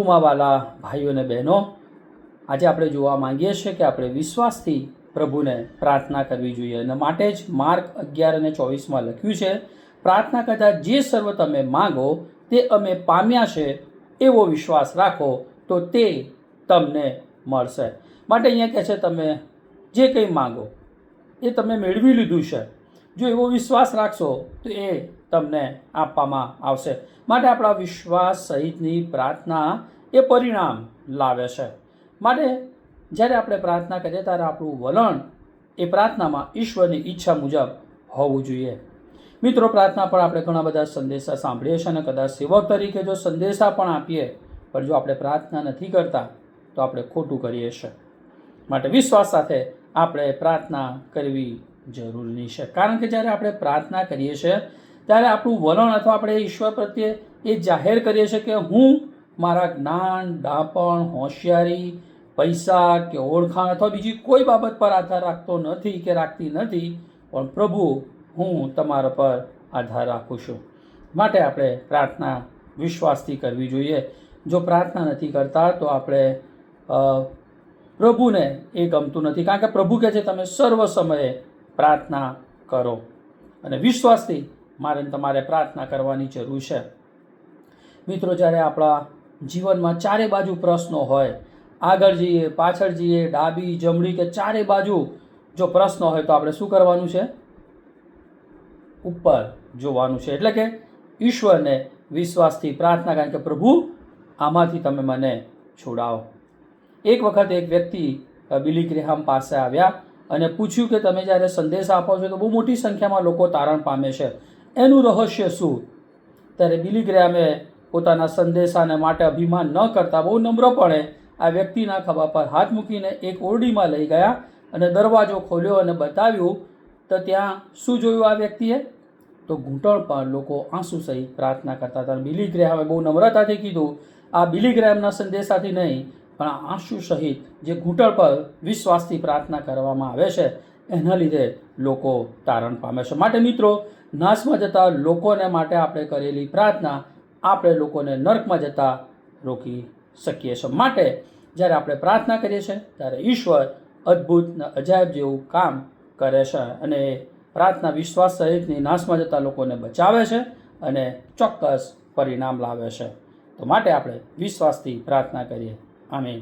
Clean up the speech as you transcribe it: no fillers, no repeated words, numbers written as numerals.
પ્રભુમાં વાલા ભાઈઓ અને બહેનો, આજે આપણે જોવા માંગીએ છીએ કે આપણે વિશ્વાસથી પ્રભુને પ્રાર્થના કરવી જોઈએ અને માટે જ માર્ક 11:24 લખ્યું છે, પ્રાર્થના કરતા જે સર્વ તમે માગો તે અમે પામ્યા છે એવો વિશ્વાસ રાખો તો તે તમને મળશે. માટે અહીંયા કહે છે તમે જે કંઈ માગો એ તમે મેળવી લીધું છે. જો એવો વિશ્વાસ રાખશો તો એ તમને આપવામાં આવશે. માટે આપણા વિશ્વાસ સહિતની પ્રાર્થના એ પરિણામ લાવે છે. માટે જ્યારે આપણે પ્રાર્થના કરીએ ત્યારે આપણું વલણ એ પ્રાર્થનામાં ઈશ્વરની ઈચ્છા મુજબ હોવું જોઈએ. મિત્રો, પ્રાર્થના પર આપણે ઘણા બધા સંદેશા સાંભળીએ છીએ અને કદાચ સેવક તરીકે જો સંદેશા પણ આપીએ, પણ જો આપણે પ્રાર્થના નથી કરતા તો આપણે ખોટું કરીએ છીએ. માટે વિશ્વાસ સાથે આપણે પ્રાર્થના કરવી જરૂરી છે. કારણ કે જ્યારે આપણે પ્રાર્થના કરીએ છીએ ત્યારે આપણું વલણ અથવા આપણે ઈશ્વર પ્રત્યે એ જાહેર કરીએ છીએ કે હું મારા જ્ઞાન, ડાપણ, હોશિયારી, પૈસા કે ઓળખાણ અથવા બીજી કોઈ બાબત પર આધાર રાખતો નથી કે રાખતી નથી, પણ પ્રભુ હું તમારા પર આધાર રાખું છું. માટે આપણે પ્રાર્થના વિશ્વાસથી કરવી જોઈએ. જો પ્રાર્થના નથી કરતા તો આપણે પ્રભુને એ ગમતું નથી. કારણ કે પ્રભુ કહે છે તમે સર્વ સમયે પ્રાર્થના કરો અને વિશ્વાસથી મારે તમારે પ્રાર્થના કરવાની જરૂર છે. મિત્રો, જ્યારે આપણા જીવનમાં ચારે બાજુ પ્રશ્નો હોય, આગળ જઈએ, પાછળ જઈએ, ડાબી, જમણી કે ચારે બાજુ જો પ્રશ્નો હોય તો આપણે શું કરવાનું છે? ઉપર જોવાનું છે. એટલે કે ઈશ્વરને વિશ્વાસથી પ્રાર્થના, કારણ કે પ્રભુ આમાંથી તમે મને છોડાવો. એક વખત એક વ્યક્તિ બિલી ગ્રેહામ પાસે આવ્યા અને પૂછ્યું કે તમે જ્યારે સંદેશ આપો છો તો બહુ મોટી સંખ્યામાં લોકો તારણ પામે છે, એનું રહસ્ય શું? ત્યારે બિલી ગ્રેહામે પોતાના સંદેશાને માટે અભિમાન ન કરતા બહુ નમ્રપણે આ વ્યક્તિના ખભા પર હાથ મૂકીને એક ઓરડીમાં લઈ ગયા અને દરવાજો ખોલ્યો અને બતાવ્યું તો ત્યાં શું જોયું આ વ્યક્તિએ? તો ઘૂંટણ પર લોકો આંસુ સહિત પ્રાર્થના કરતા હતા. બિલી ગ્રેહામે બહુ નમ્રતાથી કીધું, આ બિલી ગ્રેહામના સંદેશાથી નહીં, પણ આ આંસુ સહિત જે ઘૂંટણ પર વિશ્વાસથી પ્રાર્થના કરવામાં આવે છે એના લીધે લોકો તારણ પામે છે. માટે મિત્રો, નાશમાં જતા લોકોને માટે આપણે કરેલી પ્રાર્થના આપણે લોકોને નર્કમાં જતા રોકી શકીએ છીએ. માટે જ્યારે આપણે પ્રાર્થના કરીએ છીએ ત્યારે ઈશ્વર અદ્ભુત અજાયબ જેવું કામ કરે છે અને પ્રાર્થના વિશ્વાસ સહિતની નાશમાં જતા લોકોને બચાવે છે અને ચોક્કસ પરિણામ લાવે છે. તો માટે આપણે વિશ્વાસથી પ્રાર્થના કરીએ. આમીન.